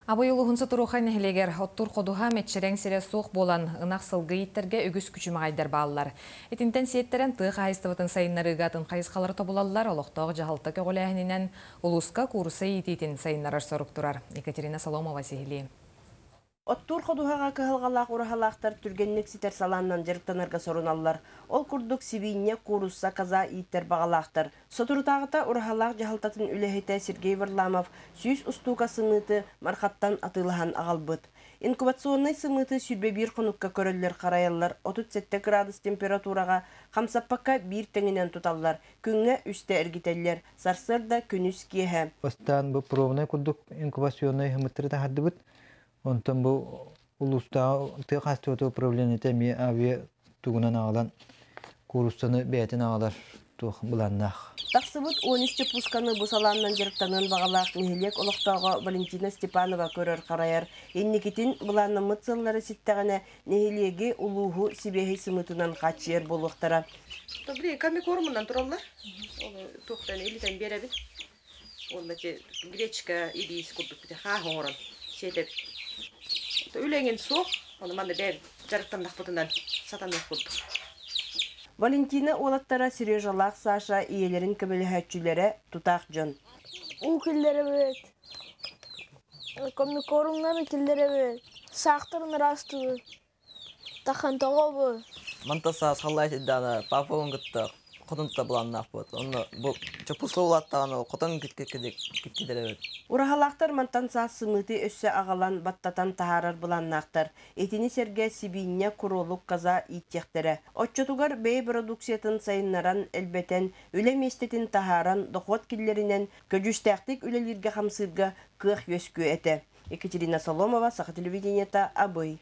Абы улуғынсы тұруқан нәхілегер оттур қодуға мәтшерен сере соқ болан ынақ сылғы еттерге үгіз күчім ағайдар бағылар. Етінтен сиеттерен тұғы қайыстывытын сайынлар ұғатын қайысқалар тобылалар олықтағы жағалты көгіләхінінен ұлысқа курсы ететін сайынларар сорық тұрар. Екатерина Соломова сейлі. Оттур ходуһаға кыһылгалаах урахалаахтар түргенник ситер саланнан жарыктанарга соруналлар. Ол курдук сибийне курусса каза иттер багалаахтар. Сотурутаагыта урахалаах жахалтатын үлэхете Сергей Варламов сүйүс устуука сымыты мархаттан атылахан агалбыт. Инкубационный сымыты сүрбе бир конукка көрөллөр караяллар 37 градус температурага хамсаппакка бир теңинен туталлар. Күнгө үстө эргителлер. Сарсырда күнүс киэхэ. Остан бу пробный курдук инкубационный сымыттыры тахаддыбыт. Онтон бұл ұлыстағы тыйқастығы управление тәмей авиа тугунан ағалан курустаны бәйтін ағалар бұланнақ. Тақсыбыт 13 пусканы бұсаланнан жарықтанын бағалақ нехелек олықтағы Валентина Степанова көрір қарайар. Еннекетін бұланны мұтсыллары сеттіғіне нехелеге ұлуғу сибехи сымытынан қатшер болуқтара. Добрый, ками кормунан тураллар. Тоқтан элитен беребин. Онда гречка идис курдук бите ха-хоран. Шедеп. Үйленген соқ, оны маңда бәр жарықтандақ бұтынан сатанық бұлдық. Валентина олаттара Сережалақ Саша иелерін көбелі тұтақ жон. У келдері бөт. Комикорумнан келдері бөт. Сақтырын расты бөт. Тақын тоғы бөт. Мантаса салай сидданы папа оңғытты. Қотынта бұланнақ бұд. Оны бұл чөпұслы олаттағаны қотын кеткедері өт. Урахалақтар мантанса сымыты өссі ағалан баттатан тахарар бұланнақтар. Етіні серге сибинне құролық қаза иттектері. Отчотугар бей продукциятын сайыннаран әлбетен үлеместетін тахаран доқот келлерінен көжістәқтік үлелерге қамсырға қық өскө әті. Екатерина Соломова, Сақа телевидениета, Абый.